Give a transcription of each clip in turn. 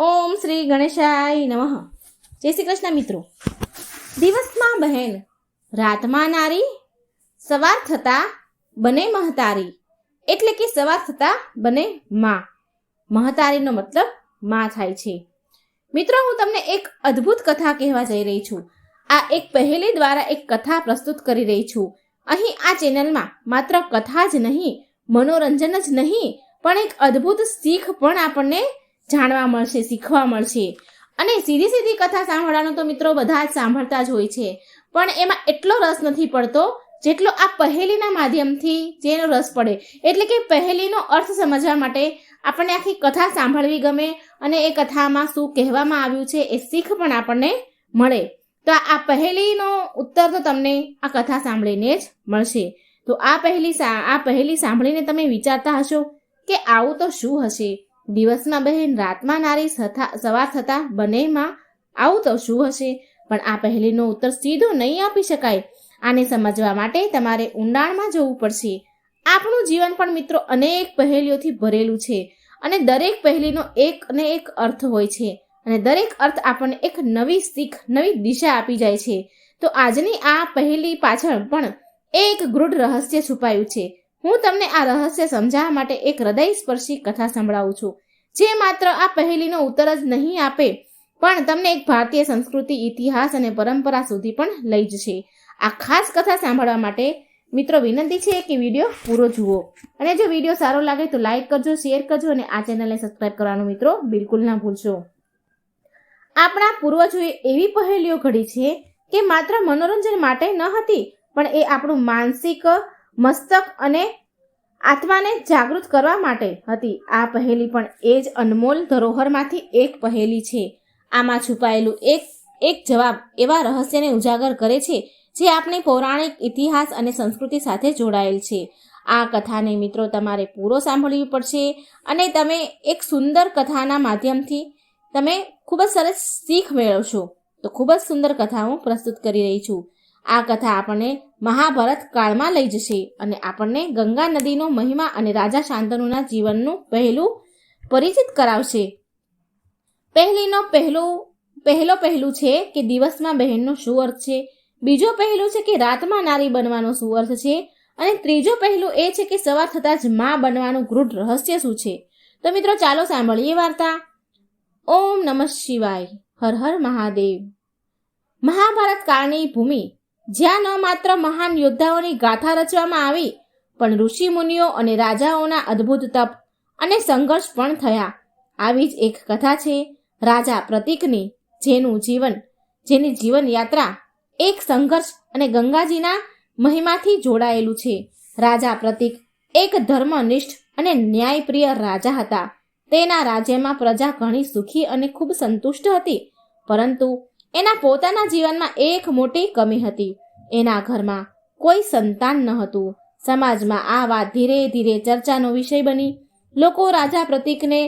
ઓમ શ્રી ગણેશાય નમઃ. જય શ્રી કૃષ્ણ મિત્રો. દિવસમાં બહેન, રાતમાં નારી, સવાર થતા બને મહતારી. એટલે કે સવાર થતા બને માં. મહતારીનો મતલબ માં થાય છે. મિત્રો, હું તમને એક અદ્ભુત કથા કહેવા જઈ રહી છું. આ એક પહેલી દ્વારા એક કથા પ્રસ્તુત કરી રહી છું. અહીં આ ચેનલમાં માત્ર કથા જ નહીં, મનોરંજન જ નહીં, પણ એક અદ્ભુત શીખ પણ આપણને જાણવા મળશે, શીખવા મળશે. અને સીધી સીધી કથા સાંભળવાનો તો મિત્રો બધા જ સાંભળતા જ હોય છે, પણ એમાં એટલો રસ નથી પડતો જેટલો આ પહેલીના માધ્યમથી જેનો રસ પડે. એટલે કે પહેલીનો અર્થ સમજવા માટે આપણને આખી કથા સાંભળવી ગમે અને એ કથામાં શું કહેવામાં આવ્યું છે એ શીખ પણ આપણને મળે. તો આ પહેલીનો ઉત્તર તો તમને આ કથા સાંભળીને જ મળશે. તો આ પહેલી સાંભળીને તમે વિચારતા હશો કે આવું તો શું હશે? દિવસમાં બહેન, રાતમાં નારી, સવાર થતા બને માં, આવું તો શું હશે? પણ આ પહેલીનો ઉત્તર સીધો નહીં આપી શકાય. આને સમજવા માટે તમારે ઊંડાણમાં જવું પડશે. આપણું જીવન પણ મિત્રો અનેક પહેલીઓથી ભરેલું છે અને દરેક પહેલીનો એક ને એક અર્થ હોય છે અને દરેક અર્થ આપણને એક નવી શીખ, નવી દિશા આપી જાય છે. તો આજની આ પહેલી પાછળ પણ એક ગૂઢ રહસ્ય છુપાયું છે. હું તમને આ રહસ્ય સમજાવવા માટે એક હૃદયસ્પર્શી કથા સંભળાવું છું, જે માત્ર આ પહેલીનો ઉત્તર જ નહીં આપે, પણ તમને એક ભારતીય સંસ્કૃતિ, ઇતિહાસ અને પરંપરા સુધી પણ લઈ જશે. આ ખાસ કથા સાંભળવા માટે મિત્રો વિનંતી છે કે વિડીયો પૂરો જુઓ. અને જો વિડીયો સારો લાગે તો લાઈક કરજો, શેર કરજો અને આ ચેનલને સબસ્ક્રાઈબ કરવાનું મિત્રો બિલકુલ ના ભૂલશો. આપણા પૂર્વજોએ એવી પહેલીઓ ઘડી છે કે માત્ર મનોરંજન માટે ન હતી, પણ એ આપણું માનસિક મસ્તક અને આત્માને જાગૃત કરવા માટે હતી. આ પહેલી પણ એ જ અનમોલ ધરોહરમાંથી એક પહેલી છે. આમાં છુપાયેલું એક જવાબ એવા રહસ્યને ઉજાગર કરે છે જે આપણી પૌરાણિક ઇતિહાસ અને સંસ્કૃતિ સાથે જોડાયેલ છે. આ કથાને મિત્રો તમારે પૂરો સાંભળવી પડશે અને તમે એક સુંદર કથાના માધ્યમથી તમે ખૂબ જ સરસ શીખ મેળવશો. તો ખૂબ જ સુંદર કથા હું પ્રસ્તુત કરી રહી છું. આ કથા આપણને મહાભારત કાળમાં લઈ જશે અને આપણને ગંગા નદીનો મહિમા અને રાજા શાંતનુના જીવનનું પરિચિત કરાવશે. પહેલું છે કે દિવસમાં બહેનનો શું અર્થ છે. બીજો પહેલું છે કે રાતમાં નારી બનવાનો શું અર્થ છે. અને ત્રીજો પહેલું એ છે કે સવાર થતાં જ માં બનવાનું ગૂઢ રહસ્ય શું છે. તો મિત્રો ચાલો સાંભળીએ વાર્તા. ઓમ નમઃ શિવાય. હર હર મહાદેવ. મહાભારત કાળની ભૂમિ, જ્યાં ન માત્ર મહાન યોદ્ધાઓની ગાથા રચવામાં આવી, પણ ઋષિ મુનિઓ અને રાજાઓના અદ્ભુત તપ અને સંઘર્ષ પણ થયા. આવી જ એક કથા છે રાજા પ્રતીકની, જેની જીવન યાત્રા એક સંઘર્ષ અને ગંગાજીના મહિમાથી જોડાયેલું છે. રાજા પ્રતીક એક ધર્મનિષ્ઠ અને ન્યાયપ્રિય રાજા હતા. તેના રાજ્યમાં પ્રજા ઘણી સુખી અને ખૂબ સંતુષ્ટ હતી, પરંતુ એના પોતાના જીવનમાં એક મોટી કમી હતી. એના ઘરમાં કોઈ સંતાન ન હતું. સમાજમાં આ વાત ધીરે ધીરે ચર્ચાનો વિષય બની. લોકો રાજા પ્રતીકને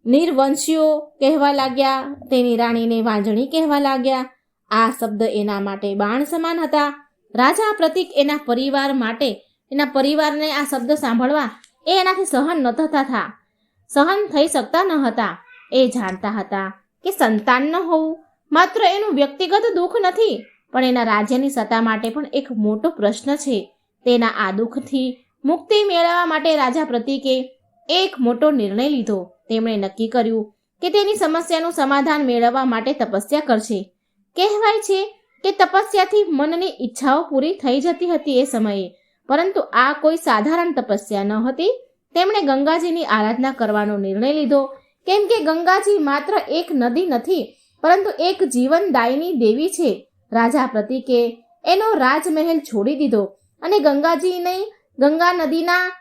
નિર્વંશીઓ કહેવા લાગ્યા, તેની રાણીને વાંજણી કહેવા લાગ્યા. આ શબ્દ એના માટે બાણ સમાન હતા. રાજા પ્રતીક એના પરિવારને આ શબ્દ સાંભળવા એનાથી સહન થઈ શકતા ન હતા. એ જાણતા હતા કે સંતાન ન હોવું માત્ર એનું વ્યક્તિગત દુઃખ નથી, પણ એના રાજ્યની સત્તા માટે પણ એક મોટો પ્રશ્ન છે. તેના આ દુઃખથી મુક્તિ મેળવવા માટે રાજા પ્રતીકે એક મોટો નિર્ણય લીધો. તેમણે નક્કી કર્યું કે તેની સમસ્યાનું સમાધાન મેળવવા માટે તપસ્યા કરશે. કહેવાય છે કે તપસ્યાથી મનની ઈચ્છાઓ પૂરી થઈ જતી હતી એ સમયે, પરંતુ આ કોઈ સાધારણ તપસ્યા ન હતી. તેમણે ગંગાજીની આરાધના કરવાનો નિર્ણય લીધો, કેમ કે ગંગાજી માત્ર એક નદી નથી, પરંતુ એક જીવનદાયિની દેવી છે. રાજા પ્રતીકે એનો રાજમહેલ છોડી દીધો અને ગંગા નદીના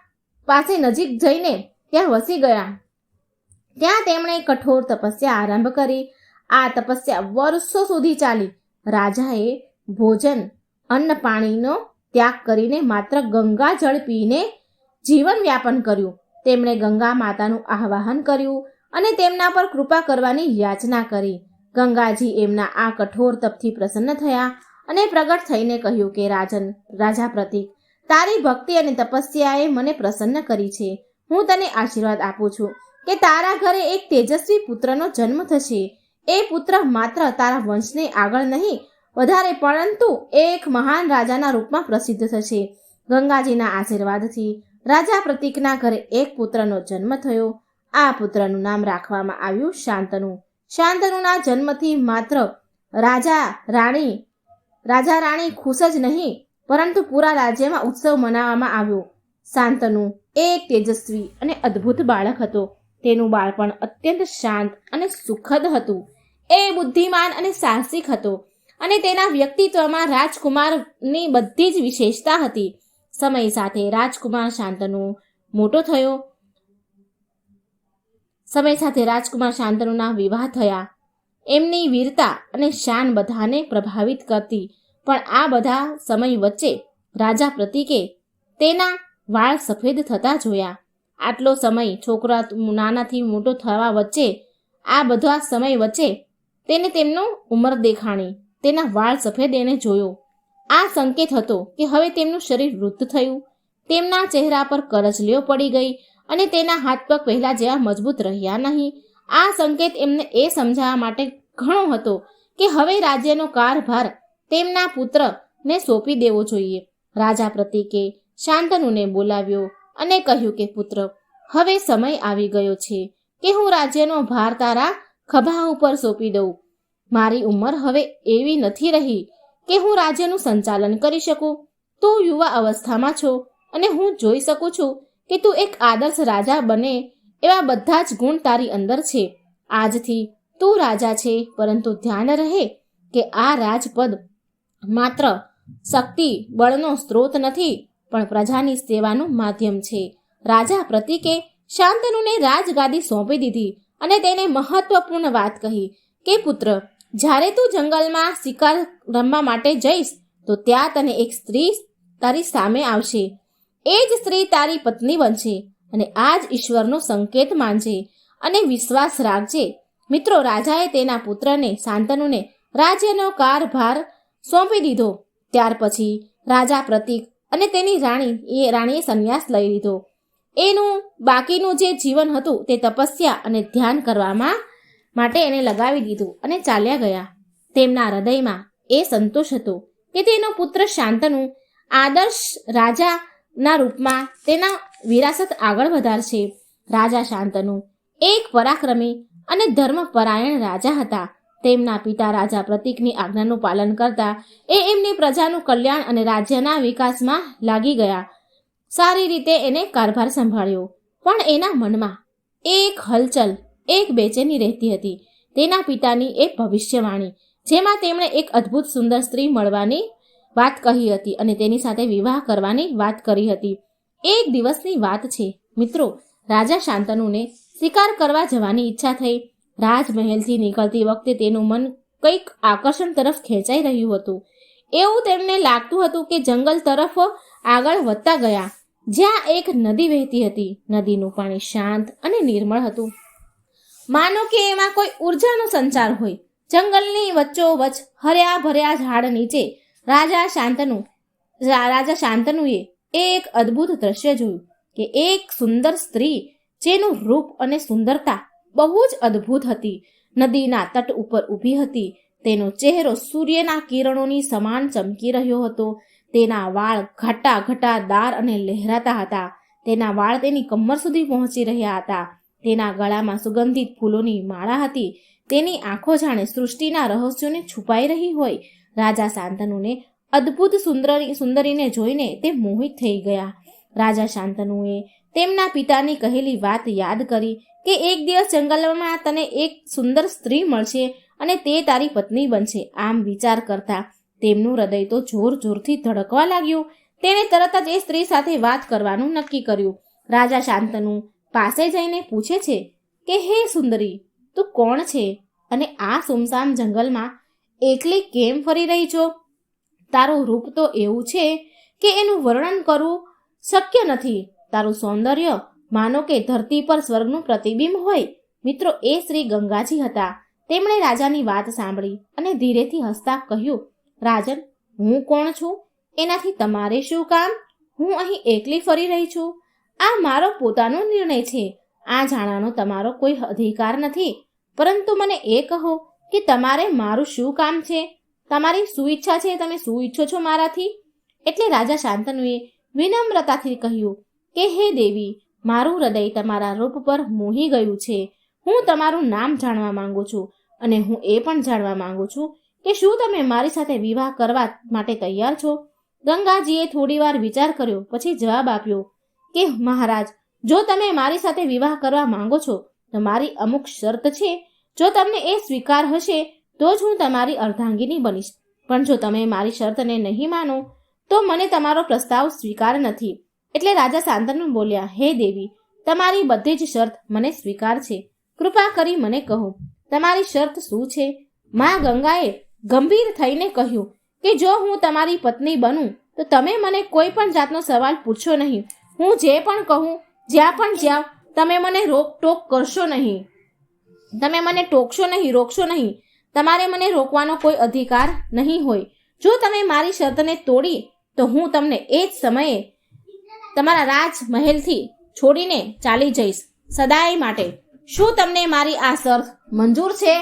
પાસે નજીક જઈને ત્યાં વસી ગયા. ત્યાં તેમણે કઠોર તપસ્યા આરંભ કરી. આ તપસ્યા વર્ષો સુધી ચાલી. રાજાએ ભોજન, અન્ન, પાણીનો ત્યાગ કરીને માત્ર ગંગા જળ પીને જીવન વ્યાપન કર્યું. તેમણે ગંગા માતાનું આહ્વાન કર્યું અને તેમના પર કૃપા કરવાની યાચના કરી. ગંગાજી એમના આ કઠોર તપથી પ્રસન્ન થયા અને પ્રગટ થઈને કહ્યું કે રાજા પ્રતીક, તારી ભક્તિ અને તપસ્યાએ મને પ્રસન્ન કરી છે. હું તને આશીર્વાદ આપું છું કે તારા ઘરે એક તેજસ્વી પુત્રનો જન્મ થશે. એ પુત્ર માત્ર તારા વંશને આગળ નહીં વધારે પરંતુ એક મહાન રાજાના રૂપમાં પ્રસિદ્ધ થશે. ગંગાજીના આશીર્વાદથી રાજા પ્રતીકના ઘરે એક પુત્રનો જન્મ થયો. આ પુત્રનું નામ રાખવામાં આવ્યું શાંતનુ. શાંતનુના જન્મથી માત્ર રાજા રાણી ખુશ જ નહીં પરંતુ પૂરા રાજ્યમાં ઉત્સવ મનાવવામાં આવ્યો. શાંતનુ એક તેજસ્વી અને અદ્ભુત બાળક હતો. તેનું બાળપણ અત્યંત શાંત અને સુખદ હતું. એ બુદ્ધિમાન અને સાહસિક હતો અને તેના વ્યક્તિત્વમાં રાજકુમારની બધી જ વિશેષતા હતી. સમય સાથે રાજકુમાર શાંતનુના વિવાહ થયા. એમની વીરતા અને શાન બધાને પ્રભાવિત કરતી. પણ આ બધા સમય વચ્ચે રાજા પ્રતીકે તેના વાળ સફેદ થતા જોયા. આટલો સમય છોકરા નાનાથી મોટો થવા વચ્ચે આ બધા સમય વચ્ચે તેને તેમનો ઉંમર દેખાણી. તેના વાળ સફેદ એને જોયો. આ સંકેત હતો કે હવે તેમનું શરીર વૃદ્ધ થયું. તેમના ચહેરા પર કરચલીઓ પડી ગઈ અને તેના હાથ પગ પહેલા જેવા મજબૂત રહ્યા નહીં. આ સંકેત એમને એ સમજાવવા માટે ઘણો હતો કે હવે રાજ્યનો કારભાર તેમના પુત્રને સોંપી દેવો જોઈએ. રાજા પ્રતીકે શાંતનુને બોલાવ્યો અને કહ્યું કે પુત્ર, હવે સમય આવી ગયો છે કે હું રાજ્યનો ભાર તારા ખભા ઉપર સોંપી દઉં. મારી ઉંમર હવે એવી નથી રહી કે હું રાજ્યનું સંચાલન કરી શકું. તું યુવા અવસ્થામાં છો અને હું જોઈ શકું છું કે તું એક આદર્શ રાજા બને એવા બધા જ ગુણ તારી અંદર છે. આજથી તું રાજા છે, પરંતુ ધ્યાન રહે કે આ રાજપદ માત્ર શક્તિ બળનો સ્ત્રોત નથી પણ પ્રજાની સેવાનું માધ્યમ છે. રાજા પ્રતીકે શાંતનુને રાજગાદી સોંપી દીધી અને તેને મહત્વપૂર્ણ વાત કહી કે પુત્ર, જ્યારે તું જંગલમાં શિકાર રમવા માટે જઈશ તો ત્યાં તને એક સ્ત્રી તારી સામે આવશે. એ જ સ્ત્રી તારી પત્ની બનશે અને આ જ ઈશ્વરનો સંકેત માનજે અને વિશ્વાસ રાખજે. મિત્રો, રાજાએ તેના પુત્રને શાંતનુને રાજ્યનો કારભાર સોંપી દીધો. ત્યાર પછી રાજા પ્રતીક અને તેની રાણીએ સંન્યાસ લઈ લીધો. એનું બાકીનું જે જીવન હતું તે તપસ્યા અને ધ્યાન કરવામાં માટે એને લગાવી દીધું અને ચાલ્યા ગયા. તેમના હૃદયમાં એ સંતોષ હતો કે તેનો પુત્ર શાંતનુ આદર્શ રાજાના રૂપમાં તેના વિરાસત આગળ વધારશે. રાજા શાંતનુ એક પરાક્રમી અને ધર્મપરાયણ રાજા હતા. તેમના પિતા રાજા પ્રતીકની આજ્ઞાનું પાલન કરતા એ એમની પ્રજાનું કલ્યાણ અને રાજ્યના વિકાસમાં લાગી ગયા. સારી રીતે એને કારભાર સંભાળ્યો. પણ એના મનમાં એક હલચલ, એક બેચેની રહેતી હતી. તેના પિતાની એક ભવિષ્યવાણી, જેમાં તેમણે એક અદ્ભુત સુંદર સ્ત્રી મળવાની વાત કહી હતી અને તેની સાથે વિવાહ કરવાની વાત કરી હતી. એક દિવસની વાત છે મિત્રો, રાજા શાંતનુને શિકાર કરવા જવાની ઈચ્છા થઈ. રાજમહેલથી નીકળતી વખતે તેનું મન કંઈક આકર્ષણ તરફ ખેંચાઈ રહ્યું હતું. એવું તેમને લાગતું હતું કે જંગલ તરફ આગળ વધતા ગયા, જ્યાં એક નદી વહેતી હતી. નદીનું પાણી શાંત અને નિર્મળ હતું, માનો કે એમાં કોઈ ઉર્જાનો સંચાર હોય. જંગલની વચ્ચોવચ્ચ હર્યા ભર્યા ઝાડ નીચે રાજા શાંતનુએ એક અદ્ભુત દ્રશ્ય જોયું કે એક સુંદર સ્ત્રી, જેનું રૂપ અને સુંદરતા બહુ જ અદ્ભુત હતી, નદીના તટ ઉપર ઊભી હતી. તેનો ચહેરો સૂર્યના કિરણોની સમાન ચમકી રહ્યો હતો. તેના વાળ ઘટાદાર અને લહેરાતા હતા. તેના વાળ તેની કમર સુધી પહોંચી રહ્યા હતા. તેના ગળામાં સુગંધિત ફૂલોની માળા હતી. તેની આંખો જાણે સૃષ્ટિના રહસ્યોને છુપાઈ રહી હોય. રાજા શાંતનુને અદ્ભુત સુંદરીને જોઈને તે મોહિત થઈ ગયા. રાજા શાંતનુએ તેમના પિતાની કહેલી વાત યાદ કરી કે એક દિવસ જંગલમાં તને એક સુંદર સ્ત્રી મળશે અને તે તારી પત્ની બનશે. આમ વિચાર કરતા તેમનું હૃદય તો જોરથી ધડકવા લાગ્યું. તેણે તરત જ એ સ્ત્રી સાથે વાત કરવાનું નક્કી કર્યું. રાજા શાંતનુ પાસે જઈને પૂછે છે કે હે સુંદરી, તું કોણ છે અને આ સુમસામ જંગલમાં એકલી કેમ ફરી રહી છો? તારું રૂપ તો એવું છે કે એનું વર્ણન કરવું શક્ય નથી. તારું સૌંદર્ય માનો કે ધરતી પર સ્વર્ગનું પ્રતિબિંબ હોય. મિત્રો, એ શ્રી ગંગાજી હતા. તેમણે રાજાની વાત સાંભળી અને ધીરેથી હસતા કહ્યું, રાજન, હું કોણ છું એનાથી તમારે શું કામ? હું અહીં એકલી ફરી રહી છું. આ મારો પોતાનો નિર્ણય છે આ જાણવાનો તમારો કોઈ અધિકાર નથી, પરંતુ મને એ કહો કે તમારે મારું શું કામ છે? તમારી શું ઈચ્છા છે? તમે શું ઈચ્છો છો મારાથી? એટલે રાજા શાંતનુએ વિનમ્રતાથી કહ્યું કે હે દેવી, મારું હૃદય તમારા રૂપ પર મોહી ગયું છે. હું તમારું નામ જાણવા માંગુ છું, અને હું એ પણ જાણવા માંગુ છું કે શું તમે મારી સાથે વિવાહ કરવા માટે તૈયાર છો? ગંગાજીએ થોડીવાર વિચાર કર્યો, પછી જવાબ આપ્યો કે મહારાજ, જો તમે મારી સાથે વિવાહ કરવા માંગો છો તો મારી અમુક શરત છે. જો તમને એ સ્વીકાર હશે તો જ હું તમારી અર્ધાંગીની બનીશ, પણ જો તમે મારી શરતને નહીં માનો તો મને તમારો પ્રસ્તાવ સ્વીકાર નથી. એટલે રાજા શાંતનુ બોલ્યા, હે દેવી, તમારી બધી જ શરત મને સ્વીકાર છે. કૃપા કરી મને કહો, તમારી શરત શું છે? મા ગંગાએ ગંભીર થઈને કહ્યું કે જો હું તમારી પત્ની બનું તો તમે મને કોઈ પણ જાતનો સવાલ પૂછશો નહીં. હું જે પણ કહું, જ્યાં પણ જાઉં, તમે મને રોકટોક કરશો નહીં. તમે મને ટોકશો નહીં, રોકશો નહીં. તમારે મને રોકવાનો કોઈ અધિકાર નહીં હોય. જો તમે મારી શરતને તોડી તો હું તમને એ જ સમયે તમારા રાજમહેલથી છોડીને ચાલી જઈશ સદાય માટે. શું તમને મારી આ શરત મંજૂર છે?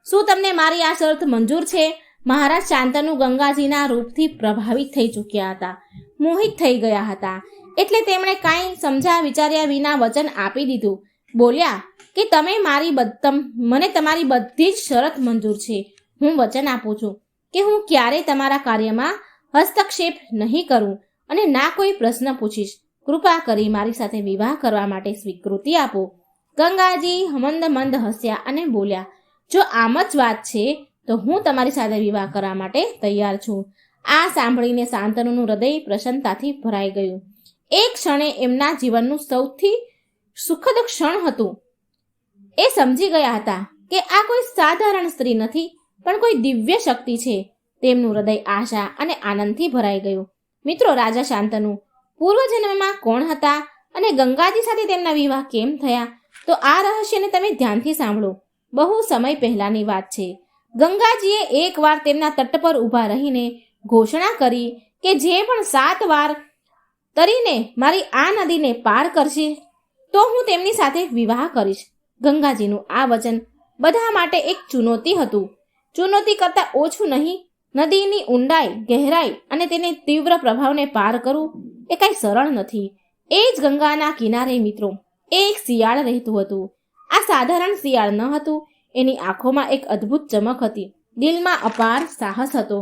શું તમને મારી આ શરત મંજૂર છે? મહારાજ શાંતનુ ગંગાજીના રૂપથી પ્રભાવિત થઈ ચૂક્યા હતા, મોહિત થઈ ગયા હતા. એટલે તેમણે કાંઈ સમજ્યા વિચાર્યા વિના વચન આપી દીધું. બોલ્યા કે મને તમારી બધી જ શરત મંજૂર છે. હું વચન આપું છું કે હું ક્યારેય તમારા કાર્યમાં હસ્તક્ષેપ નહીં કરું અને ના કોઈ પ્રશ્ન પૂછીશ. કૃપા કરી મારી સાથે વિવાહ કરવા માટે સ્વીકૃતિ આપો. ગંગાજી મંદ હસ્યા અને બોલ્યા, જો આમ જ વાત છે તો હું તમારી સાથે વિવાહ કરવા માટે તૈયાર છું. આ સાંભળીને શાંતનુનું હૃદય પ્રસન્નતાથી ભરાઈ ગયું. એક ક્ષણે એમના જીવનનું સૌથી સુખદ ક્ષણ હતું. એ સમજી ગયા હતા કે આ કોઈ સાધારણ સ્ત્રી નથી, પણ કોઈ દિવ્ય શક્તિ છે. તેમનું હૃદય આશા અને આનંદથી ભરાઈ ગયું. મિત્રો, રાજા શાંતનુ પૂર્વજન્મમાં કોણ હતા અને ગંગાજી સાથે તેમના વિવાહ કેમ થયા? તો આ રહસ્યને તમે ધ્યાનથી સાંભળો. બહુ સમય પહેલાની વાત છે. ગંગાજીએ એકવાર તેમના તટ પર ઊભા રહીને ઘોષણા કરી કે જે પણ 7 વાર તરીને મારી આ નદીને પાર કરશે તો હું તેમની સાથે વિવાહ કરીશ. ગંગાજીનું આ વચન બધા માટે એક ચુનૌતી હતું. ચુનૌતી કરતાં ઓછું નહીં. નદીની ઊંડાઈ, ગહેરાઈ અને તેને તીવ્ર પ્રભાવને પાર કરવું એ કાંઈ સરળ નથી. એ જ ગંગાના કિનારે મિત્રો એક શિયાળ રહેતું હતું. આ સાધારણ શિયાળ ન હતું. એની આંખોમાં એક અદ્ભુત ચમક હતી, દિલમાં અપાર સાહસ હતો.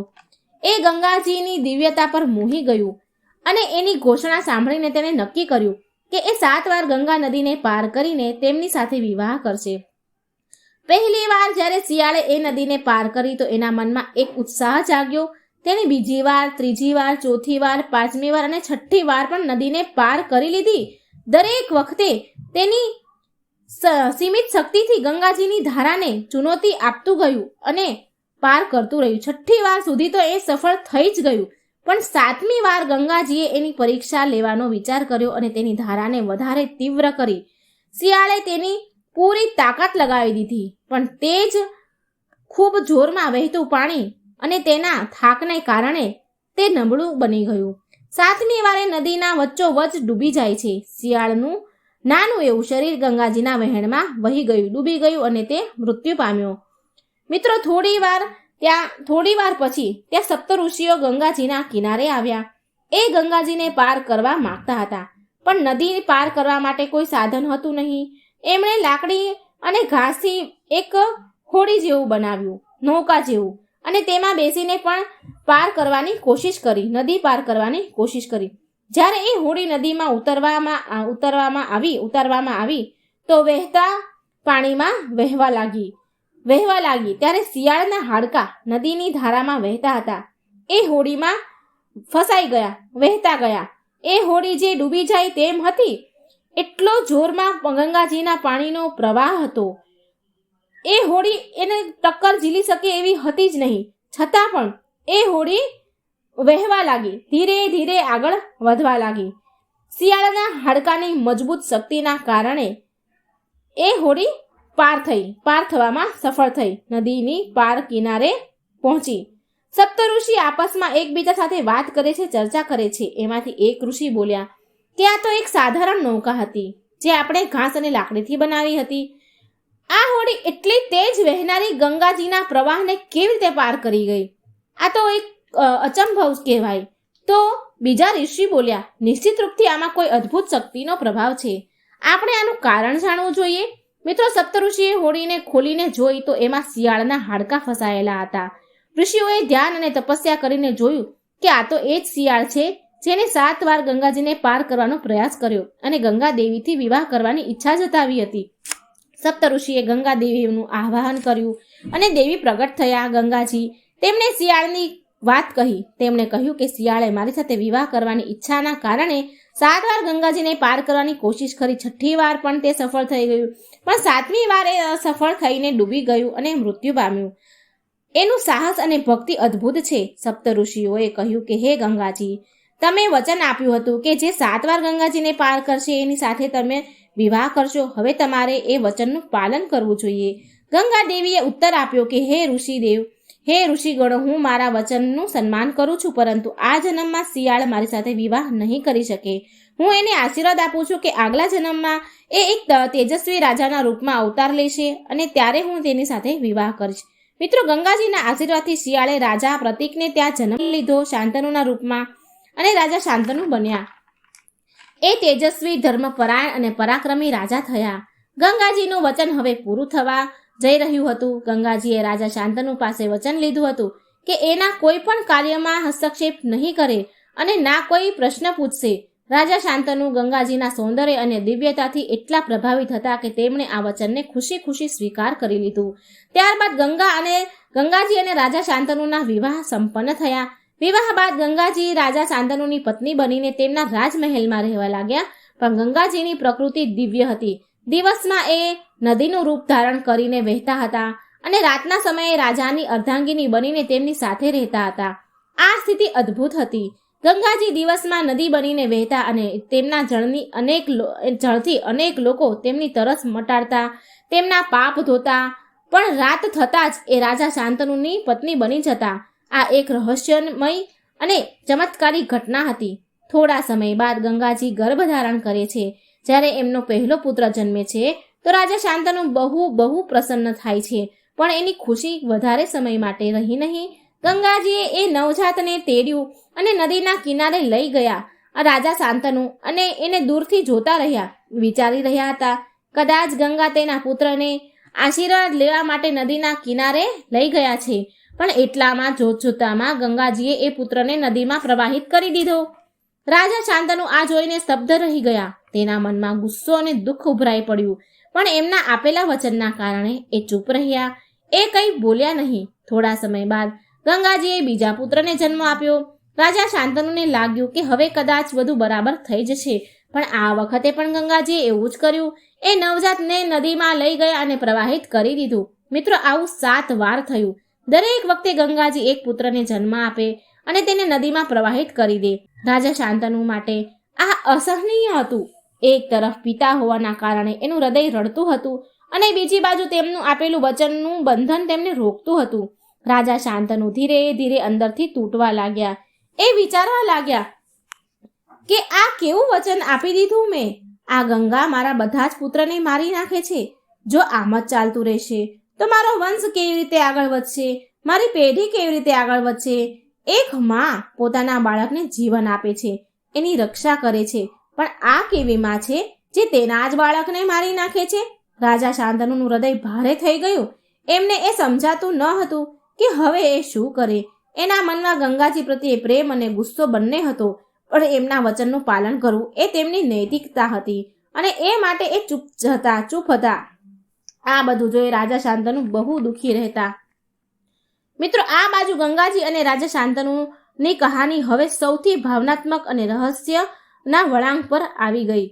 એ ગંગાજીની દિવ્યતા પર મોહી ગયું અને એની ઘોષણા સાંભળીને તેણે નક્કી કર્યું કે એ 7 વાર ગંગા નદીને પાર કરીને તેમની સાથે વિવાહ કરશે. પહેલી વાર જ્યારે શિયાળે એ નદીને પાર કરી તો એના મનમાં એક ઉત્સાહ જાગ્યો. તેણે બીજી વાર, ત્રીજી વાર, ચોથી વાર, 5મી વાર અને 6ઠ્ઠી વાર પણ નદીને પાર કરી લીધી. દરેક વખતે તેની સીમિત શક્તિથી ગંગાજીની ધારાને ચુનૌતી આપતું ગયું અને પાર કરતું રહ્યું. 6ઠ્ઠી વાર સુધી તો એ સફળ થઈ જ ગયું, પણ 7મી વાર ગંગાજીએ એની પરીક્ષા લેવાનો વિચાર કર્યો અને તેની ધારાને વધારે તીવ્ર કરી. શિયાળે તેની પૂરી તાકાત લગાવી દીધી, પણ તે જ ખૂબ જોરમાં વહેતું પાણી અને તેના થાકને કારણે તે નબળું બની ગયું. 7મી વારે નદીના વચ્ચોવચ્ચ ડૂબી જાય છે. શિયાળનું નાનું એવું શરીર ગંગાજીના વહેણમાં વહી ગયું, ડૂબી ગયું અને તે મૃત્યુ પામ્યો. મિત્રો, થોડી વાર પછી ત્યાં સપ્તઋષિઓ ગંગાજીના કિનારે આવ્યા. એ ગંગાજીને પાર કરવા માંગતા હતા, પણ નદી પાર કરવા માટે કોઈ સાધન હતું નહીં. એમણે લાકડી અને ઘાસથી એક હોડી જેવું બનાવ્યું, નૌકા જેવું, અને તેમાં બેસીને પણ પાર કરવાની કોશિશ કરી, નદી પાર કરવાની કોશિશ કરી. જ્યારે એ હોડી નદીમાં ઉતારવામાં આવી તો વહેતા પાણીમાં વહેવા લાગી. ત્યારે શિયાળના હાડકાં નદીની ધારામાં વહેતા હતા. એ હોડીમાં ફસાઈ ગયા, વહેતા ગયા. એ હોડી જે ડૂબી જાય તેમ હતી. એટલો જોરમાં ગંગાજીના પાણીનો પ્રવાહ હતો. એ હોડી એને ટક્કર ઝીલી શકે એવી હતી જ નહીં. છતાં પણ એ હોડી વહેવા લાગી, ધીરે ધીરે આગળ વધવા લાગી. શિયાળના હાડકાની મજબૂત શક્તિના કારણે એ હોડી પાર થવામાં સફળ થઈ. નદીની પાર કિનારે પહોંચી. સપ્તઋષિ આપસમાં એકબીજા સાથે વાત કરે છે, ચર્ચા કરે છે. એમાંથી એક ઋષિ બોલ્યા કે આ તો એક સાધારણ નૌકા હતી. જે આપણે ઘાસ અને લાકડીથી બનાવી હતી. આ હોડી એટલી તેજ વહેનારી ગંગાજીના પ્રવાહને કેવી રીતે પાર કરી ગઈ? આ તો એક અચંભવ કહેવાય. તો બીજા ઋષિ બોલ્યા, નિશ્ચિત રૂપથી આમાં કોઈ અદ્ભુત શક્તિનો પ્રભાવ છે. આપણે આનું કારણ જાણવું જોઈએ. મિત્રો, સપ્તઋષિએ હોડીને ખોલીને જોઈ તો એમાં શિયાળના હાડકાં ફસાયેલા હતા. ઋષિઓએ ધ્યાન અને તપસ્યા કરીને જોયું કે આ તો એ જ શિયાળ છે જેને 7 વાર ગંગાજીને પાર કરવાનો પ્રયાસ કર્યો અને ગંગા દેવીથી વિવાહ કરવાની ઈચ્છા જતાવી હતી. સપ્તઋષિએ ગંગા દેવીનું આહ્વાન કર્યું અને દેવી પ્રગટ થયા. ગંગાજી તેમણે શિયાળની વાત કહી. તેમણે કહ્યું કે શિયાળે મારી સાથે વિવાહ કરવાની ઈચ્છાના કારણે 7 વાર ગંગાજીને પાર કરવાની કોશિશ કરી. 6ઠી વાર પણ તે સફળ થઈ ગયું, પણ 7મી વાર એ અસફળ થઈને ડૂબી ગયું અને મૃત્યુ પામ્યું. એનું સાહસ અને ભક્તિ અદ્ભુત છે. સપ્તઋષિઓએ કહ્યું કે હે ગંગાજી, તમે વચન આપ્યું હતું કે જે 7 વાર ગંગાજીને પાર કરશે એની સાથે તમે વિવાહ કરશો. હવે તમારે એ વચનનું પાલન કરવું જોઈએ. ગંગા દેવીએ ઉત્તર આપ્યો કે હે ઋષિદેવ, હે ઋષિગણો, હું મારા વચનનું સન્માન કરું છું, પરંતુ આ જન્મમાં શિયાળ મારી સાથે વિવાહ નહીં કરી શકે. હું એને આશીર્વાદ આપું છું કે આગલા જન્મમાં એ એક તેજસ્વી રાજાના રૂપમાં અવતાર લેશે અને ત્યારે હું તેની સાથે વિવાહ કરીશ. મિત્રો, ગંગાજીના આશીર્વાદથી શિયાળે રાજા પ્રતીકને ત્યાં જન્મ લીધો શાંતનુના રૂપમાં, અને રાજા શાંતનુ બન્યા. એ તેજસ્વી, ધર્મપરાયણ અને પરાક્રમી રાજા થયા. ગંગાજીનું વચન હવે પૂરું થવા જઈ રહ્યું હતું. ગંગાજીએ રાજા શાંતનુ પાસે વચન લીધું હતું કે એના કોઈ પણ કાર્યમાં હસ્તક્ષેપ નહીં કરે અને ના કોઈ પ્રશ્ન પૂછશે. રાજા શાંતનુ ગંગાજીના સૌંદર્ય અને દિવ્યતાથી એટલા પ્રભાવિત હતા કે તેમણે આ વચનને ખુશી ખુશી સ્વીકાર કરી લીધું. ત્યારબાદ ગંગાજી અને રાજા શાંતનુના વિવાહ સંપન્ન થયા. વિવાહ બાદ ગંગાજી રાજા શાંતનુની પત્ની બનીને તેમના રાજમહેલમાં રહેવા લાગ્યા. પણ ગંગાજીની પ્રકૃતિ દિવ્ય હતી. દિવસમાં એ નદીનું રૂપ ધારણ કરીને વહેતા હતા અને રાતના સમયે રાજાની અર્ધાંગિની બનીને તેમની સાથે રહેતા હતા. આ સ્થિતિ અદ્ભુત હતી. ગંગાજી દિવસમાં નદી બનીને વહેતા અને તેમના જળથી અનેક લોકો તેમની તરસ મટાડતા, તેમના પાપ ધોતા, પણ રાત થતાં જ એ રાજા શાંતનુની પત્ની બની જતા. આ એક રહસ્યમય અને ચમત્કારી ઘટના હતી. થોડા સમય બાદ ગંગાજી ગર્ભ ધારણ કરે છે. જ્યારે એમનો પહેલો પુત્ર જન્મે છે તો રાજા શાંતનુ બહુ પ્રસન્ન થાય છે, પણ એની ખુશી વધારે સમય માટે રહી નહીં. ગંગાજીએ એ નવજાતને તેડ્યું અને નદીના કિનારે લઈ ગયા. રાજા શાંતનુ અને એને દૂરથી જોતા રહ્યા, વિચારી રહ્યા હતા કદાચ ગંગા તેના પુત્રને આશીર્વાદ લેવા માટે નદીના કિનારે લઈ ગયા છે. પણ એટલામાં જોતજોતામાં ગંગાજીએ એ પુત્રને નદીમાં પ્રવાહિત કરી દીધો. રાજા શાંતનુ આ જોઈને સ્તબ્ધ રહી ગયા. તેના મનમાં ગુસ્સો અને દુઃખ ઉભરાઈ પડ્યું, પણ એમના આપેલા વચનના કારણે એ ચૂપ રહ્યા. એ કંઈ બોલ્યા નહીં. થોડા સમય બાદ ગંગાજીએ બીજા પુત્રને જન્મ આપ્યો. રાજા શાંતનુને લાગ્યું કે હવે કદાચ બધું બરાબર થઈ જશે, પણ આ વખતે પણ ગંગાજીએ એવું જ કર્યું. એ નવજાતને નદીમાં લઈ ગયા અને પ્રવાહિત કરી દીધું. મિત્રો, આવું 7 વાર થયું. દરેક વખતે ગંગાજી એક પુત્રને જન્મ આપે અને તેને નદીમાં પ્રવાહિત કરી દે. રાજા શાંતનુ માટે આ અસહનીય હતું. એક તરફ પિતા હોવાના કારણે એનું હૃદય રડતું હતું અને બીજી બાજુ તેમનું આપેલું વચનનું બંધન તેમને રોકતું હતું. રાજા શાંતનુ ધીરે ધીરે અંદરથી તૂટવા લાગ્યા. એ વિચારવા લાગ્યા કે આ કેવું વચન આપી દીધું મેં. આ ગંગા મારા બધા જ પુત્રને મારી નાખે છે. જો આમ જ ચાલતું રહેશે તો મારો વંશ કેવી રીતે આગળ વધશે? મારી પેઢી કેવી રીતે આગળ વધશે? એક માં પોતાના બાળકને જીવન આપે છે, એની રક્ષા કરે છે, પણ આ કેવી માં છે જે તેના જ બાળકને મારી નાખે છે? રાજા શાંતનુનું હૃદય ભારે થઈ ગયું. એમને એ સમજાતું ન હતું કે હવે એ શું કરે. એના મનમાં ગંગાજી પ્રત્યે પ્રેમ અને ગુસ્સો બંને હતો, પણ એમના વચનનું પાલન કરવું એ તેમની નૈતિકતા હતી અને એ માટે એ ચૂપ હતા. આ બધું જોઈ રાજા શાંતનુ બહુ દુઃખી રહેતા. મિત્રો, આ બાજુ ગંગાજી અને રાજા શાંતનુની કહાની હવે સૌથી ભાવનાત્મક અને રહસ્યના વળાંક પર આવી ગઈ.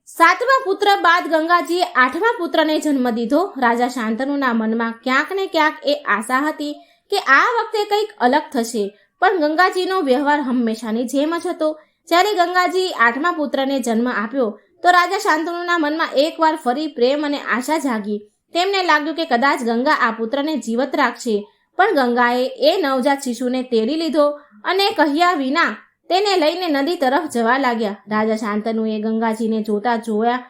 7મા પુત્ર બાદ ગંગાજીએ 8મા પુત્રને જન્મ દીધો. રાજા શાંતનુના મનમાં ક્યાંક ને ક્યાંક એ આશા હતી કે આ વખતે કંઈક અલગ થશે, પણ ગંગાજીનો વ્યવહાર હંમેશાની જેમ જ હતો. જ્યારે ગંગાજી 8મા પુત્રને જન્મ આપ્યો તો રાજા શાંતનુના મનમાં એકવાર ફરી પ્રેમ અને આશા જાગી. તેમને લાગ્યું કે કદાચ ગંગા આ પુત્રને જીવત રાખશે, પણ ગંગાએ એ નવજાત શિશુને તેડી લીધો અને કહ્યા વિના તેને લઈને નદી તરફ જવા લાગ્યા. રાજા શાંતનુએ ગંગાજીને જોતા જોયા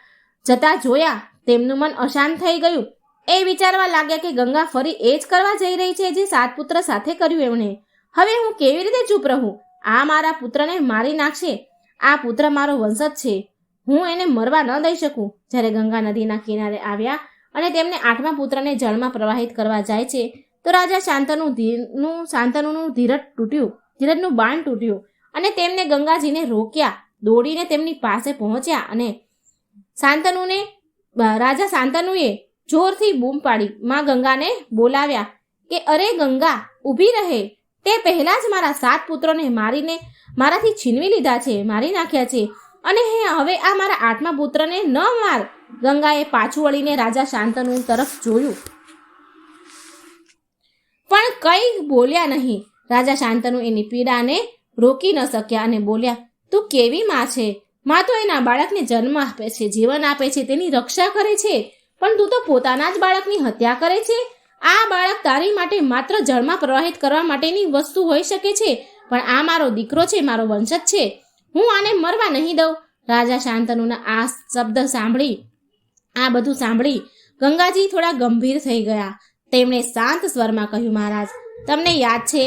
જતા જોયા તેમનું મન અશાંત થઈ ગયું. એ વિચારવા લાગ્યા કે ગંગા ફરી એ જ કરવા જઈ રહી છે જે 7 પુત્ર સાથે કર્યું એમણે. હવે હું કેવી રીતે ચૂપ રહું? આ મારા પુત્રને મારી નાખશે. આ પુત્ર મારો વંશજ છે, હું એને મરવા ન દઈ શકું. જ્યારે ગંગા નદીના કિનારે આવ્યા અને તેમને 8મા પુત્રને જળમાં પ્રવાહિત કરવા જાય છે તો રાજા શાંતનુનું ધીરજનું બાણ તૂટ્યું અને તેમને ગંગાજીને રોક્યા. દોડીને તેમની પાસે પહોંચ્યા અને રાજા શાંતનુએ જોરથી બૂમ પાડી માં ગંગાને બોલાવ્યા કે અરે ગંગા, ઊભી રહે. તે પહેલા જ મારા 7 પુત્રોને મારીને મારાથી છીનવી લીધા છે, મારી નાખ્યા છે, અને હવે આ મારા 8મા પુત્રને ન માર. ગંગાએ પાછું વળીને રાજા શાંતનુ તરફ જોયું પણ કંઈ બોલ્યા નહીં. રાજા શાંતનુ એની પીડાને રોકી ન શક્યા અને બોલ્યા, તું કેવી માં છે? માં તો એના બાળકને જન્મ આપે છે, જીવન આપે છે, તેની રક્ષા કરે છે, પણ તું તો પોતાના જ બાળકની હત્યા કરે છે. આ બાળક તારી માટે માત્ર જળમાં પ્રવાહિત કરવા માટેની વસ્તુ હોઈ શકે છે, પણ આ મારો દીકરો છે, મારો વંશજ છે, હું આને મરવા નહીં દઉં. રાજા શાંતનુના આ શબ્દ આ બધું સાંભળી ગંગાજી થોડા ગંભીર થઈ ગયા. તેમણે શાંત સ્વરમાં કહ્યું, મહારાજ, તમને યાદ છે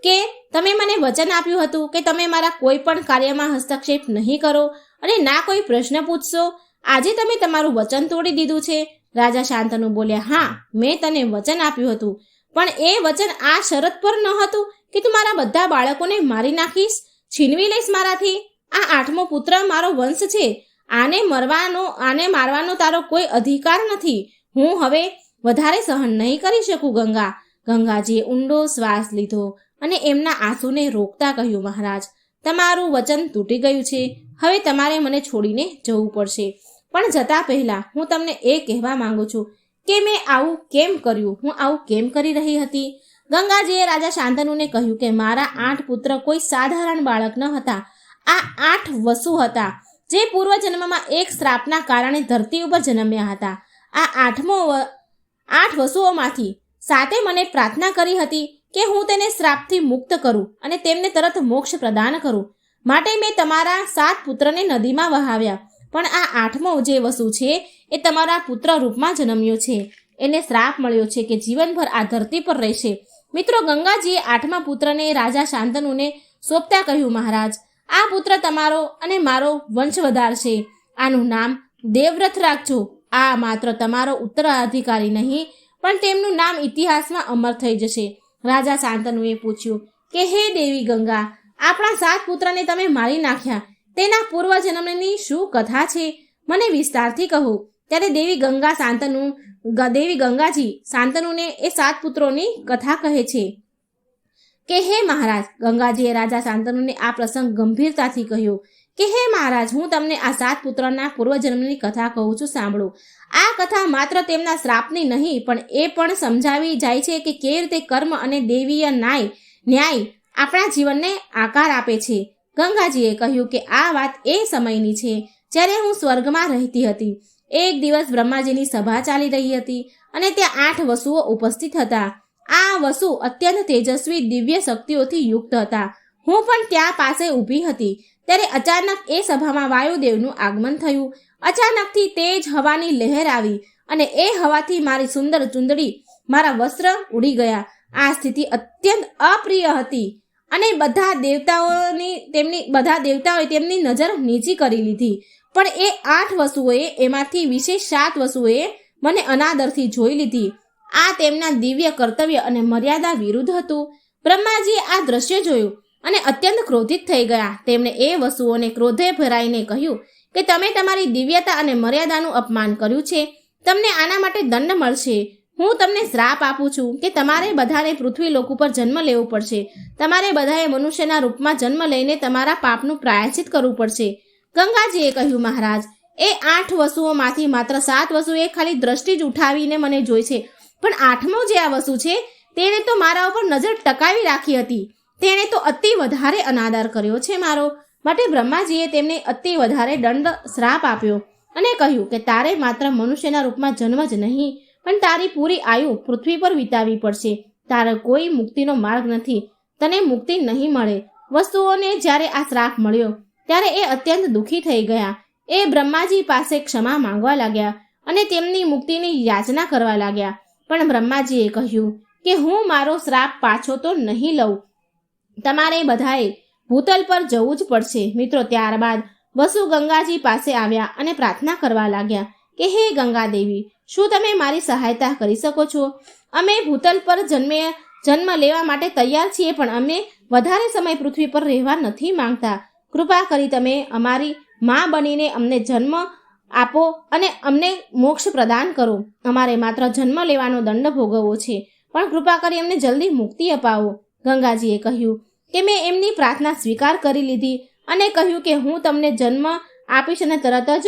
કે તમે મને વચન આપ્યું હતું કે તમે મારા કોઈ પણ કાર્યમાં હસ્તક્ષેપ નહીં કરો અને ના કોઈ પ્રશ્ન પૂછશો. આજે તમે તમારું વચન તોડી દીધું છે. રાજા શાંતનુ બોલ્યા, હા, મેં તને વચન આપ્યું હતું, પણ એ વચન આ શરત પર ન હતું કે તું મારા બધા બાળકોને મારી નાખીશ, છીનવી લઈશ મારાથી. આ 8મો પુત્ર મારો વંશ છે, આને મારવાનો તારો કોઈ અધિકાર નથી. હું હવે વધારે સહન નહીં કરી શકું. ગંગાજીએ ઊંડો શ્વાસ લીધો અને એમના આંસુને રોકતા કહ્યું, મહારાજ, તમારું વચન તૂટી ગયું છે. હવે તમારે મને છોડીને જવું પડશે. પણ જતા પહેલા હું તમને એ કહેવા માંગુ છું કે મેં આવું કેમ કર્યું, હું આવું કેમ કરી રહી હતી. ગંગાજીએ રાજા શાંતનુને કહ્યું કે મારા 8 પુત્ર કોઈ સાધારણ બાળક ન હતા. આ 8 વસુ હતા જે પૂર્વજન્મમાં એક શ્રાપના કારણે ધરતી ઉપર જન્મ્યા હતા. આ 8 વસુઓમાંથી 7એ મને પ્રાર્થના કરી હતી કે હું તેને શ્રાપથી મુક્ત કરું અને તેમને તરત મોક્ષ પ્રદાન કરું. માટે મેં તમારા 7 પુત્રને નદીમાં વહાવ્યા. પણ આ 8મો જે વસુ છે એ તમારા પુત્ર રૂપમાં જન્મ્યો છે. એને શ્રાપ મળ્યો છે કે જીવનભર આ ધરતી પર રહેશે. મિત્રો, ગંગાજીએ 8મા પુત્રને રાજા શાંતનુને સોંપતા કહ્યું, મહારાજ, આ પુત્ર તમારો અને મારો વંશ વધારશે. આનું નામ દેવવ્રત રાખજો. આ માત્ર તમારો ઉત્તરાધિકારી નહીં, પણ તેમનું નામ ઇતિહાસમાં અમર થઈ જશે. રાજા શાંતનુએ પૂછ્યું કે હે દેવી ગંગા, આપણા 7 પુત્રને તમે મારી નાખ્યા, તેના પૂર્વજન્મની શું કથા છે? મને વિસ્તારથી કહો. ત્યારે દેવી ગંગાજી શાંતનુને એ 7 પુત્રોની કથા કહે છે કે હે મહારાજ. ગંગાજીએ રાજા શાંતનુને આ પ્રસંગ ગંભીરતાથી કહ્યો કે હે મહારાજ, હું તમને આ 7 પુત્રના પૂર્વજન્મની કથા કહું છું, સાંભળો. આ કથા માત્ર તેમના શ્રાપની નહીં, પણ એ પણ સમજાવી જાય છે કે કેવી રીતે કર્મ અને દૈવીય ન્યાય આપણા જીવનને આકાર આપે છે. ગંગાજીએ કહ્યું કે આ વાત એ સમયની છે જ્યારે હું સ્વર્ગમાં રહેતી હતી. એક દિવસ બ્રહ્માજીની સભા ચાલી રહી હતી અને ત્યાં 8 વસુઓ ઉપસ્થિત હતા. આ વસુ અત્યંત તેજસ્વી દિવ્ય શક્તિઓથી યુક્ત હતા. હું પણ ત્યાં પાસે ઊભી હતી. ત્યારે અચાનક એ સભામાં વાયુદેવનું આગમન થયું. અચાનકથી તેજ હવાની લહેર આવી અને એ હવાથી મારી સુંદર ચુંદડી, મારા વસ્ત્ર ઉડી ગયા. આ સ્થિતિ અત્યંત અપ્રિય હતી અને બધા દેવતાઓએ તેમની નજર નીચી કરી લીધી. પણ એ 8 વસુઓએ, એમાંથી વિશેષ 7 વસુઓએ મને અનાદરથી જોઈ લીધી. આ તેમના દિવ્ય કર્તવ્ય અને મર્યાદા વિરુદ્ધ હતું. બ્રહ્માજીએ આ દ્રશ્ય જોયું અને અત્યંત ક્રોધિત થઈ ગયા. તેમણે એ વસુઓને ક્રોધે ભરાઈને કહ્યું કે તમે તમારી દિવ્યતા અને મર્યાદાનું અપમાન કર્યું છે. તમને આના માટે દંડ મળશે. હું તમને શ્રાપ આપું છું કે તમારે બધાને પૃથ્વી લોક ઉપર જન્મ લેવો પડશે. તમારે બધાએ મનુષ્યના રૂપમાં જન્મ લઈને તમારા પાપનું પ્રાયશ્ચિત કરવું પડશે. ગંગાજીએ કહ્યું, મહારાજ, એ 8 વસુઓમાંથી માત્ર 7 વસુએ ખાલી દ્રષ્ટિ જ ઉઠાવીને મને જોઈ છે, પણ 8મો જે આ વસુ છે તેણે તો મારા ઉપર નજર ટકાવી રાખી હતી. તેણે તો અતિ વધારે અનાદર કર્યો છે મારો. માટે બ્રહ્માજીએ તેમને અતિ વધારે દંડ શ્રાપ આપ્યો અને કહ્યું કે તારે માત્ર મનુષ્યના રૂપમાં જન્મ જ નહીં, પણ તારી પૂરી આયુ પૃથ્વી પર વિતાવવી પડશે. તારે કોઈ મુક્તિનો માર્ગ નથી, તને મુક્તિ નહીં મળે. વસ્તુઓને જ્યારે આ શ્રાપ મળ્યો ત્યારે એ અત્યંત દુઃખી થઈ ગયા. એ બ્રહ્માજી પાસે ક્ષમા માંગવા લાગ્યા અને તેમની મુક્તિની યાચના કરવા લાગ્યા. પણ બ્રહ્માજીએ કહ્યું કે હું મારો શ્રાપ પાછો તો નહીં લઉં, તમારે બધાએ ભૂતલ પર જવું જ પડશે. મિત્રો, ત્યારબાદ વસુ ગંગાજી પાસે આવ્યા અને પ્રાર્થના કરવા લાગ્યા કે હે ગંગા દેવી, શું તમે મારી સહાયતા કરી શકો છો? અમે ભૂતલ પર જન્મ લેવા માટે તૈયાર છીએ, પણ અમે વધારે સમય પૃથ્વી પર રહેવા નથી માંગતા. કૃપા કરી તમે અમારી માં બનીને અમને જન્મ આપો અને અમને મોક્ષ પ્રદાન કરો. અમારે માત્ર જન્મ લેવાનો દંડ ભોગવવો છે, પણ કૃપા કરી અમને જલ્દી મુક્તિ અપાવો. ગંગાજીએ કહ્યું કે મેં એમની પ્રાર્થના સ્વીકાર કરી લીધી અને કહ્યું કે હું તમને જન્મ આપીશ અને તરત જ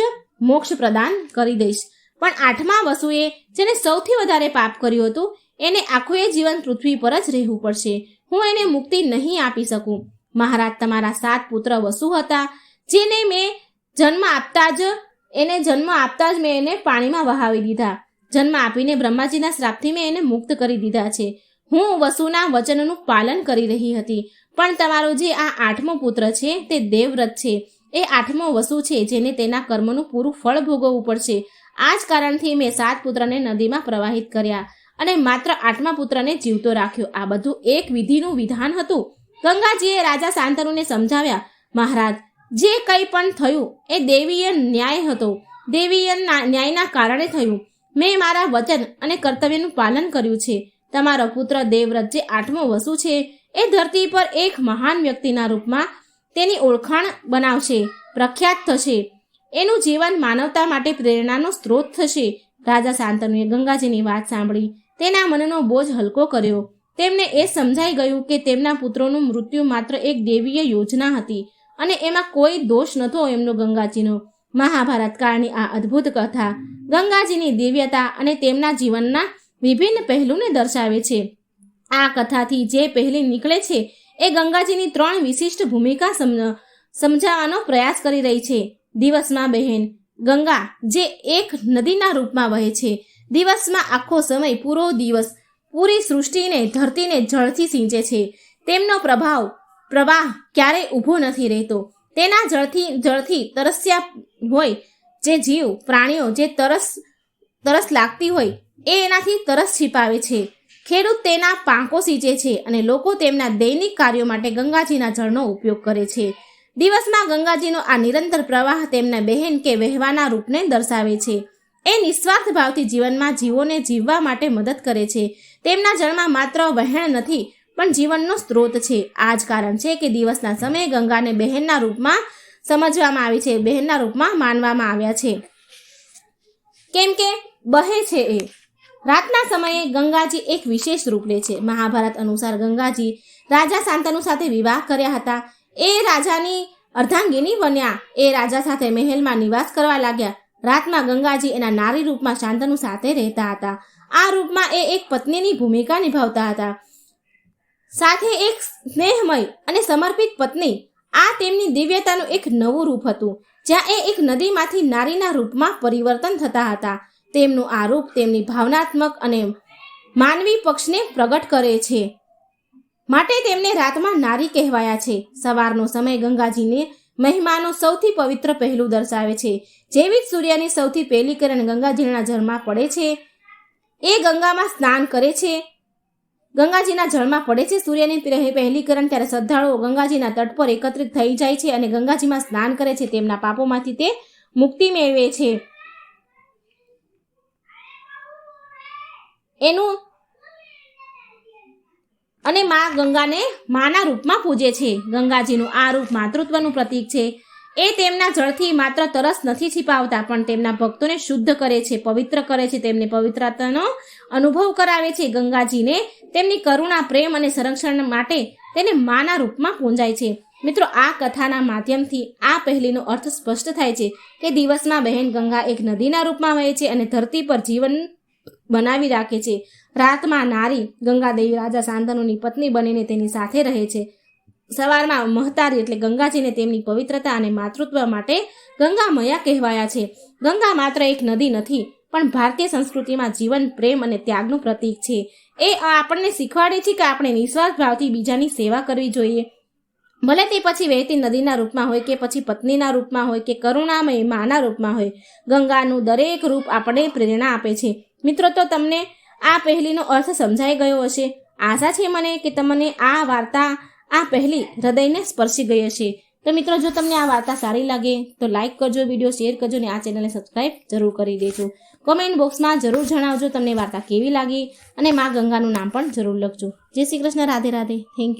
મોક્ષ પ્રદાન કરી દઈશ. પણ 8મા વસુએ, જેને સૌથી વધારે પાપ કર્યું હતું, એને આખું જીવન પૃથ્વી પર જ રહેવું પડશે. હું એને મુક્તિ નહીં આપી શકું. મહારાજ, તમારા 7 પુત્ર વસુ હતા, જેને મેં જન્મ આપતા જ મેં એને પાણીમાં વહાવી દીધા. જન્મ આપીને બ્રહ્માજીના શ્રાપથી મેં એને મુક્ત કરી દીધા છે. હું વસુના વચનનું પાલન કરી રહી હતી, પણ તમારો જે આ 8મો પુત્ર છે તે દેવવ્રત છે. એ 8મો વસુ છે, જેને તેના કર્મનું પૂરું ફળ ભોગવવું પડશે. આ જ કારણથી મેં 7 પુત્રને નદીમાં પ્રવાહિત કર્યા અને માત્ર 8મા પુત્રને જીવતો રાખ્યો. આ બધું એક વિધિનું વિધાન હતું. ગંગાજીએ રાજા શાંતનુને સમજાવ્યા, મહારાજ, જે કંઈ પણ થયું એ દૈવીય ન્યાય હતો. દૈવીય ન્યાયના કારણે થયું. મેં મારા વચન અને કર્તવ્યનું પાલન કર્યું છે. તમારો પુત્ર દેવવ્રત, જે 8મો વસુ છે, એ ધરતી પર એક મહાન વ્યક્તિના રૂપમાં તેની ઓળખાણ બનાવશે, પ્રખ્યાત થશે. એનું જીવન માનવતા માટે પ્રેરણાનો સ્ત્રોત થશે. રાજા શાંતનુએ ગંગાજીની વાત સાંભળી તેના મનનો બોજ હલકો કર્યો. તેમને એ સમજાઈ ગયું કે તેમના પુત્રોનું મૃત્યુ માત્ર એક દૈવીય યોજના હતી અને એમાં કોઈ દોષ નહોતો એમનો ગંગાજીનો. મહાભારત કાળની આ અદ્ભુત કથા ગંગાજીની દિવ્યતા અને તેમના જીવનના વિભિન્ન પહેલુંને દર્શાવે છે. આ કથાથી જે પહેલી નીકળે છે એ ગંગાજીની 3 વિશિષ્ટ ભૂમિકા સમજાવવાનો પ્રયાસ કરી રહી છે. દિવસમાં બહેન ગંગા, જે એક નદીના રૂપમાં વહે છે. દિવસમાં આખો સમય, પૂરો દિવસ પૂરી સૃષ્ટિને, ધરતીને જળથી સિંચે છે. તેમનો પ્રવાહ ક્યારેય ઊભો નથી રહેતો. તેના જળથી તરસ્યા હોય જે જીવ પ્રાણીઓ, જે તરસ લાગતી હોય એ એનાથી તરસ છીપાવે છે. ખેડૂત તેના પાંખો સિંચે છે અને લોકો તેમના દૈનિક કાર્યો માટે ગંગાજીના જળનો ઉપયોગ કરે છે. દિવસમાં ગંગાજીનો આ નિરંતર પ્રવાહ તેમના બહેન કે વહેવાના રૂપને દર્શાવે છે. એ નિસ્વાર્થ ભાવથી જીવનમાં જીવોને જીવવા માટે મદદ કરે છે. તેમના જળમાં માત્ર વહેણ નથી, પણ જીવનનો સ્ત્રોત છે. આ જ કારણ છે કે દિવસના સમયે ગંગાને બહેનના રૂપમાં સમજવામાં આવી છે, બહેનના રૂપમાં માનવામાં આવ્યા છે, કેમ કે બહે છે એ. રાતના સમયે ગંગાજી એક વિશેષ રૂપ લે છે. મહાભારત અનુસાર ગંગાજી રાજા શાંતનુ સાથે વિવાહ કર્યા હતા. એ રાજાની અર્ધાંગીની બન્યા. એ રાજા સાથે મહેલમાં નિવાસ કરવા લાગ્યા. રાતમાં ગંગાજી એના નારી રૂપમાં શાંતનુ સાથે રહેતા હતા. આ રૂપમાં એ એક પત્નીની ભૂમિકા નિભાવતા હતા, સાથે એક સ્નેહમય અને સમર્પિત પત્ની. આ તેમની દિવ્યતાનું એક નવું રૂપ હતું, જ્યાં એ એક નદીમાંથી નારીના રૂપમાં પરિવર્તન થતા હતા. તેમનું આ રૂપ તેમની ભાવનાત્મક અને માનવી પક્ષને પ્રગટ કરે છે, માટે તેમને રાતમાં નારી કહેવાયા છે. સવારનો સમય ગંગાજીને મહિમાનો સૌથી પવિત્ર પહેલું દર્શાવે છે. જેવી જ સૂર્યની સૌથી પહેલી કિરણ ગંગાજીના જળમાં પડે છે, એ ગંગામાં સ્નાન કરે છે, ગંગાજીના જળમાં પડે છે. સૂર્યની પહેલી કિરણ ત્યારે શ્રદ્ધાળુઓ ગંગાજીના તટ પર એકત્રિત થઈ જાય છે અને ગંગાજીમાં સ્નાન કરે છે. તેમના પાપોમાંથી તે મુક્તિ મેળવે છે. અને માં ગંગાને માના રૂપમાં પૂજે છે. ગંગાજીનું આ રૂપ માતૃત્વનું પ્રતીક છે. એ તેમના જળથી માત્ર તરસ નથી છીપાવતા, પણ તેમના ભક્તોને શુદ્ધ કરે છે, પવિત્ર કરે છે, તેમને પવિત્રતાનો અનુભવ કરાવે છે. ગંગાજીને તેમની કરુણા, પ્રેમ અને સંરક્ષણ માટે તેને માના રૂપમાં પૂજાય છે. મિત્રો, આ કથાના માધ્યમથી આ પહેલીનો અર્થ સ્પષ્ટ થાય છે કે દિવસમાં બહેન ગંગા એક નદીના રૂપમાં વહે છે અને ધરતી પર જીવન બનાવી રાખે છે. રાતમાં નારી ગંગાદેવી રાજા શાંતનુની પત્ની બનીને તેની સાથે રહે છે. સવારમાં મહતારી એટલે ગંગાજીને તેમની પવિત્રતા અને માતૃત્વ માટે ગંગા મયા કહેવાયા છે. ગંગા માત્ર એક નદી નથી, પણ ભારતીય સંસ્કૃતિમાં જીવન, પ્રેમ અને ત્યાગનું પ્રતીક છે. એ આપણને શીખવાડે છે કે આપણે નિસ્વાર્થ ભાવથી બીજાની સેવા કરવી જોઈએ. ભલે તે પછી વહેતી નદીના રૂપમાં હોય કે પછી પત્નીના રૂપમાં હોય કે કરુણામય માના રૂપમાં હોય, ગંગાનું દરેક રૂપ આપણે પ્રેરણા આપે છે. મિત્રો, તો તમને આ પહેલીનો અર્થ સમજાઈ ગયો હશે. આશા છે મને કે તમને આ વાર્તા આ પહેલી હૃદયને સ્પર્શી ગઈ હશે. તો મિત્રો, જો તમને આ વાર્તા સારી લાગે તો લાઇક કરજો, વિડીયો શેર કરજો અને આ ચેનલને સબસ્ક્રાઈબ જરૂર કરી દેજો. કોમેન્ટ બોક્સમાં જરૂર જણાવજો તમને વાર્તા કેવી લાગી અને મા ગંગાનું નામ પણ જરૂર લખજો. જય શ્રી કૃષ્ણ. રાધે રાધે. Thank you.